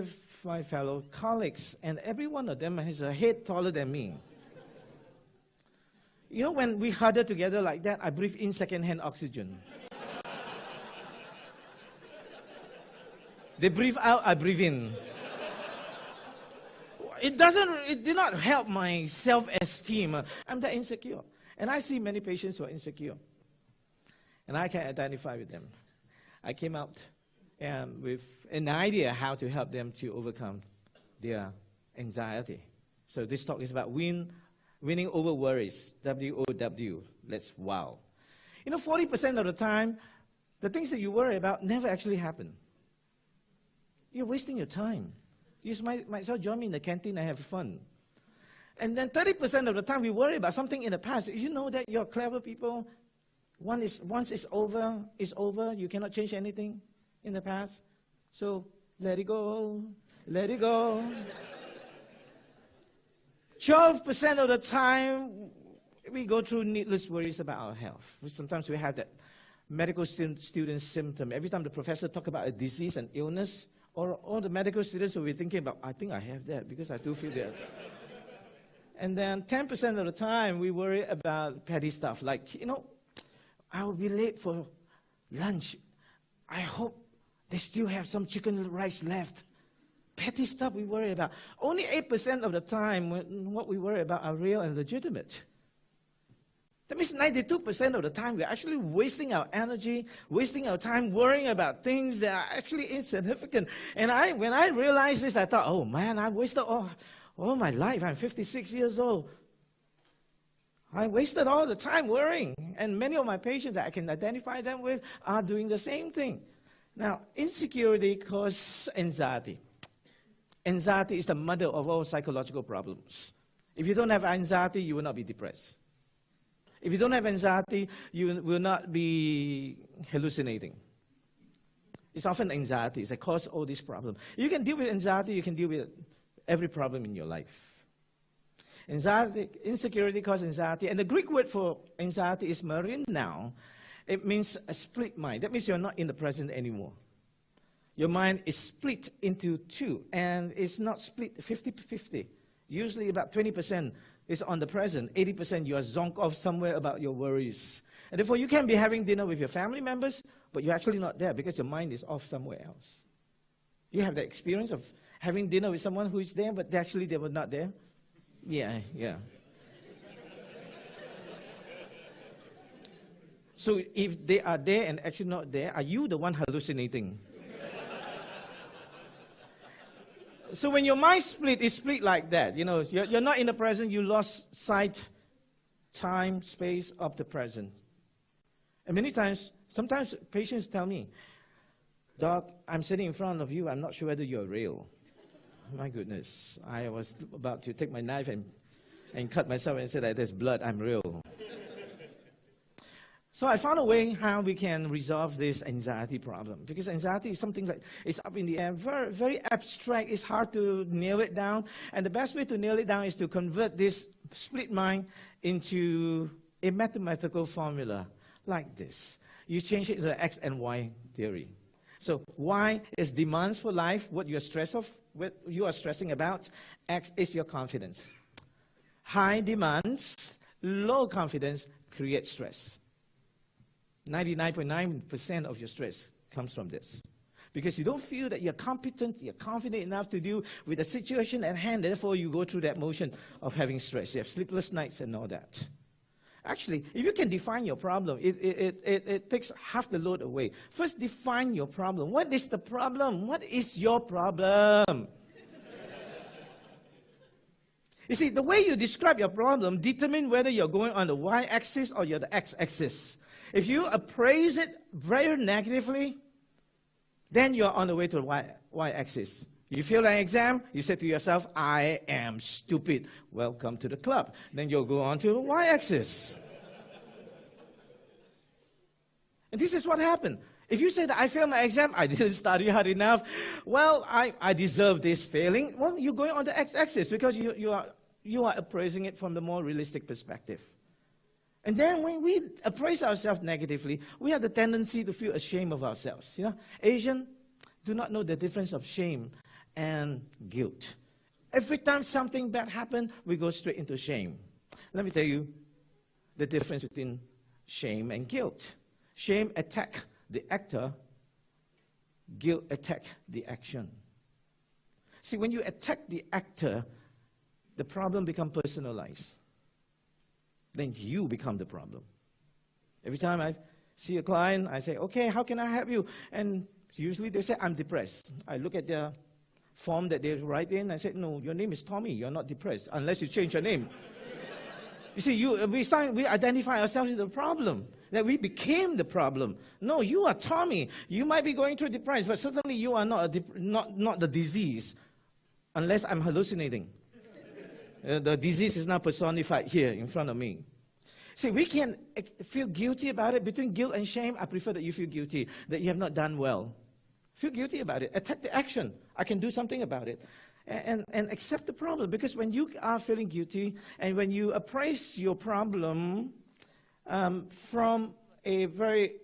with my fellow colleagues, and every one of them has a head taller than me. You know, when we huddle together like that, I breathe in second-hand oxygen. They breathe out, I breathe in. It did not help my self-esteem. I'm that insecure. And I see many patients who are insecure. And I can identify with them. I came out with an idea how to help them to overcome their anxiety. So this talk is about winning over worries, W-O-W. Let's wow. You know, 40% of the time, the things that you worry about never actually happen. You're wasting your time. You might as well join me in the canteen and have fun. And then 30% of the time we worry about something in the past. You know that you're clever people. Once it's over, it's over. You cannot change anything in the past. So let it go. Let it go. 12% of the time we go through needless worries about our health. Sometimes we have that medical student symptom. Every time the professor talks about a disease and illness, or all the medical students will be thinking about, I think I have that because I do feel that. And then 10% of the time, we worry about petty stuff. Like, you know, I will be late for lunch. I hope they still have some chicken rice left. Petty stuff we worry about. Only 8% of the time, what we worry about are real and legitimate. That means 92% of the time, we're actually wasting our energy, wasting our time worrying about things that are actually insignificant. And when I realized this, I thought, oh man, I wasted all my life. I'm 56 years old. I wasted all the time worrying. And many of my patients that I can identify them with are doing the same thing. Now, insecurity causes anxiety. Anxiety is the mother of all psychological problems. If you don't have anxiety, you will not be depressed. If you don't have anxiety, you will not be hallucinating. It's often anxiety that causes all these problems. You can deal with anxiety, you can deal with every problem in your life. Anxiety, insecurity causes anxiety. And the Greek word for anxiety is marinao. It means a split mind. That means you're not in the present anymore. Your mind is split into two, and it's not split 50-50. Usually about 20% is on the present, 80% you are zonked off somewhere about your worries. And therefore you can be having dinner with your family members, but you're actually not there because your mind is off somewhere else. You have the experience of having dinner with someone who is there, but actually they were not there? Yeah. So if they are there and actually not there, are you the one hallucinating? So when your mind split, it's split like that. You know, you're not in the present, you lost sight, time, space of the present. And many times, sometimes patients tell me, Doc, I'm sitting in front of you, I'm not sure whether you're real. My goodness, I was about to take my knife and cut myself and say that there's blood, I'm real. So I found a way how we can resolve this anxiety problem. Because anxiety is something that is up in the air, very, very abstract. It's hard to nail it down. And the best way to nail it down is to convert this split mind into a mathematical formula like this. You change it to the X and Y theory. So Y is demands for life, what you are stressing about. X is your confidence. High demands, low confidence creates stress. 99.9% of your stress comes from this. Because you don't feel that you're competent, you're confident enough to deal with the situation at hand, therefore you go through that motion of having stress. You have sleepless nights and all that. Actually, if you can define your problem, it takes half the load away. First, define your problem. What is the problem? What is your problem? You see, the way you describe your problem determines whether you're going on the y-axis or you're the x-axis. If you appraise it very negatively, then you're on the way to the y-axis. You fail an exam, you say to yourself, I am stupid. Welcome to the club. Then you'll go on to the y-axis. And this is what happened. If you say that I failed my exam, I didn't study hard enough, well, I deserve this failing. Well, you're going on the x-axis because you are appraising it from the more realistic perspective. And then when we appraise ourselves negatively, we have the tendency to feel ashamed of ourselves. You know, Asians do not know the difference of shame and guilt. Every time something bad happens, we go straight into shame. Let me tell you the difference between shame and guilt. Shame attacks the actor, guilt attacks the action. See, when you attack the actor, the problem becomes personalized. Then you become the problem. Every time I see a client, I say, okay, how can I help you? And usually they say, I'm depressed. I look at their form that they write in, I said, no, your name is Tommy, you're not depressed, unless you change your name. You see, we identify ourselves as the problem, that we became the problem. No, you are Tommy. You might be going through depression, but certainly you are not the disease, unless I'm hallucinating. The disease is now personified here in front of me. See, we can feel guilty about it. Between guilt and shame, I prefer that you feel guilty, that you have not done well. Feel guilty about it. Attack the action. I can do something about it. And accept the problem. Because when you are feeling guilty and when you appraise your problem from a very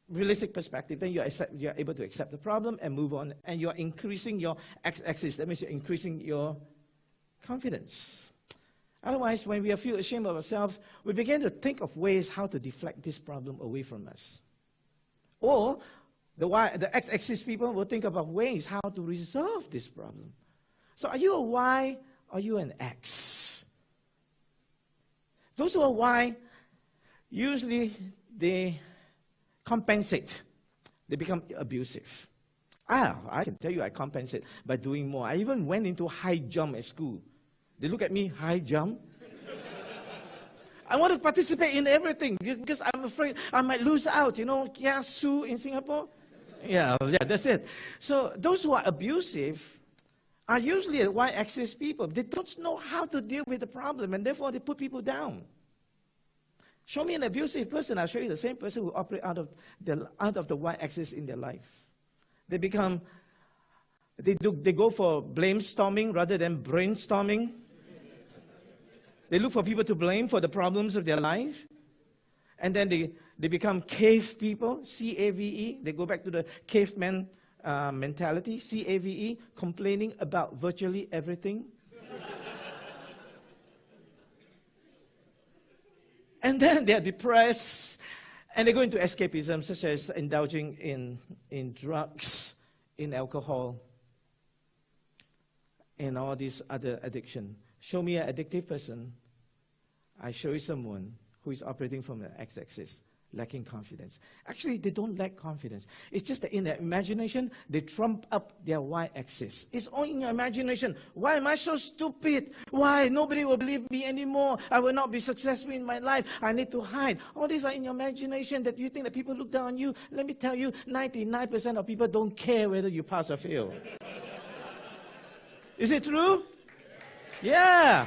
realistic perspective, then you're able to accept the problem and move on. And you're increasing your x-axis. That means you're increasing your confidence. Otherwise, when we feel ashamed of ourselves, we begin to think of ways how to deflect this problem away from us. Or the x-axis people will think about ways how to resolve this problem. So are you a Y or are you an X? Those who are Y, usually they compensate. They become abusive. I can tell you I compensate by doing more. I even went into high jump at school. They look at me, high jump. I want to participate in everything because I'm afraid I might lose out. You know, Kiasu in Singapore? Yeah, that's it. So those who are abusive are usually Y-axis people. They don't know how to deal with the problem, and therefore they put people down. Show me an abusive person, I'll show you the same person who operates out of the Y-axis in their life. They go for blame-storming rather than brainstorming. They look for people to blame for the problems of their life. And then they become cave people, C-A-V-E. They go back to the caveman mentality, C-A-V-E, complaining about virtually everything. And then they're depressed, and they go into escapism, such as indulging in drugs, in alcohol, and all these other addiction. Show me an addictive person, I show you someone who is operating from the x-axis, lacking confidence. Actually, they don't lack confidence. It's just that in their imagination, they trump up their y-axis. It's all in your imagination. Why am I so stupid? Why? Nobody will believe me anymore. I will not be successful in my life. I need to hide. All these are in your imagination that you think that people look down on you. Let me tell you, 99% of people don't care whether you pass or fail. Is it true? Yeah.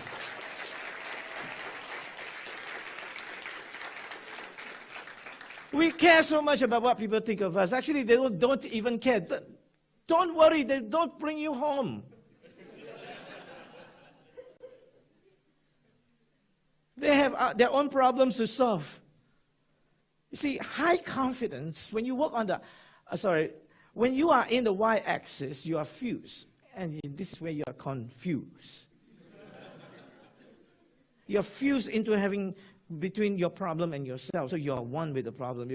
We care so much about what people think of us. Actually, they don't even care. Don't worry, they don't bring you home. They have their own problems to solve. You see, high confidence, when you work on when you are in the y-axis, you are fused. And this is where you are confused. You're fused into having between your problem and yourself. So you're one with the problem.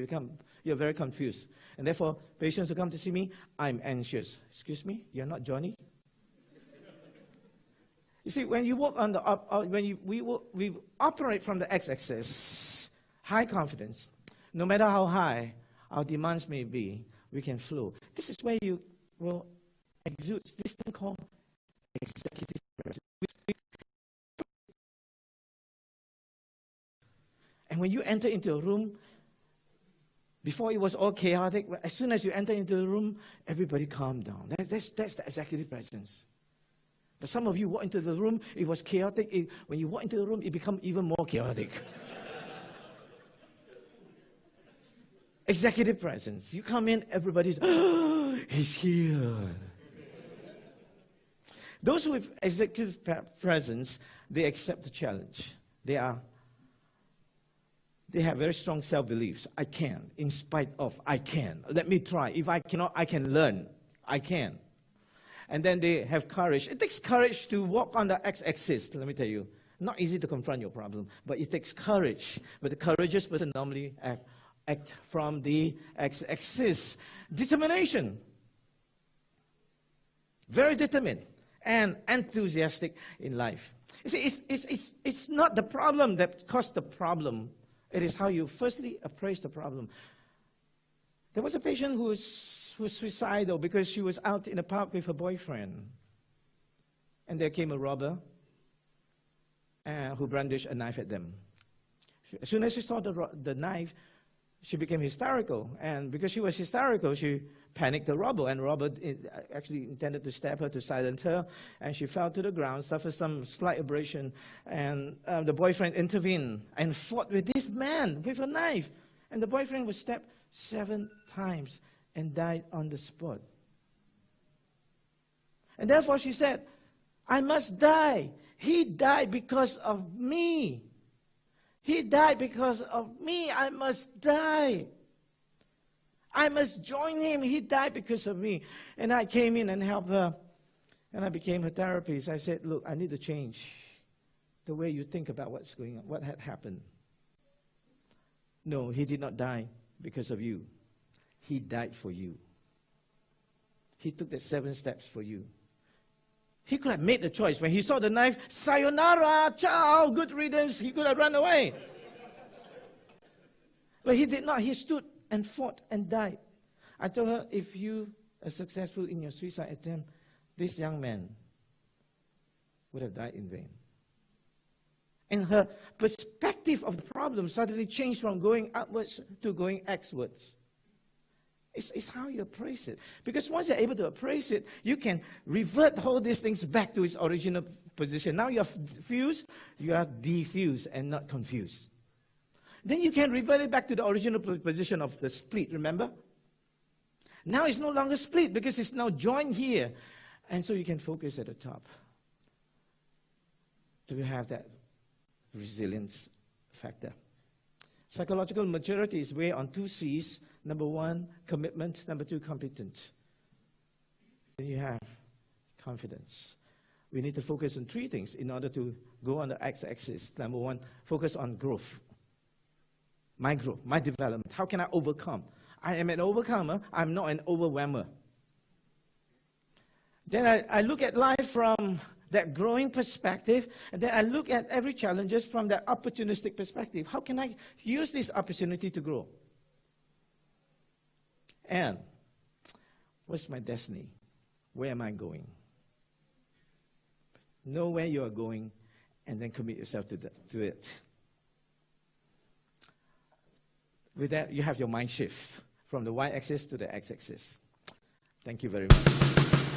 You're very confused. And therefore, patients who come to see me, I'm anxious. Excuse me, you're not Johnny? You see, when you work on we operate from the x-axis, high confidence, no matter how high our demands may be, we can flow. This is where you will exude this thing called executive presence. And when you enter into a room, before it was all chaotic, as soon as you enter into the room, everybody calmed down. That's the executive presence. But some of you walk into the room, it was chaotic. When you walk into the room, it becomes even more chaotic. Executive presence. You come in, everybody's, oh, he's here. Those with executive presence, they accept the challenge. They have very strong self-beliefs. I can, in spite of, I can. Let me try. If I cannot, I can learn. I can. and then they have courage. It takes courage to walk on the x-axis, let me tell you. Not easy to confront your problem, but it takes courage. But the courageous person normally act from the x-axis. Determination. Very determined and enthusiastic in life. You see, it's not the problem that caused the problem. It is how you firstly appraise the problem. There was a patient who was suicidal because she was out in a park with her boyfriend. And there came a robber who brandished a knife at them. As soon as she saw the knife, she became hysterical. And because she was hysterical, she panicked the robber. And the robber actually intended to stab her to silence her. And she fell to the ground, suffered some slight abrasion. And the boyfriend intervened and fought with this man with a knife. And the boyfriend was stabbed 7 times and died on the spot. And therefore she said, I must die. He died because of me. He died because of me. I must die. I must join him. He died because of me. And I came in and helped her. And I became her therapist. I said, look, I need to change the way you think about what's going on, what had happened. No, he did not die because of you. He died for you. He took the 7 steps for you. He could have made the choice. When he saw the knife, sayonara, ciao, good riddance, he could have run away. But he did not. He stood and fought and died. I told her, if you are successful in your suicide attempt, this young man would have died in vain. And her perspective of the problem suddenly changed from going upwards to going Xwards. It's how you appraise it. Because once you're able to appraise it, you can revert all these things back to its original position. Now you're fused, you are diffused and not confused. Then you can revert it back to the original position of the split, remember? Now it's no longer split because it's now joined here. And so you can focus at the top. Do you have that resilience factor? Psychological maturity is based on 2 C's. Number 1, commitment. Number 2, competent. Then you have confidence. We need to focus on 3 things in order to go on the x-axis. Number 1, focus on growth. My growth, my development. How can I overcome? I am an overcomer. I'm not an overwhelmer. Then I look at life from that growing perspective, and then I look at every challenges from that opportunistic perspective. How can I use this opportunity to grow? And what's my destiny? Where am I going? Know where you are going, and then commit yourself to it. With that, you have your mind shift from the y-axis to the x-axis. Thank you very much.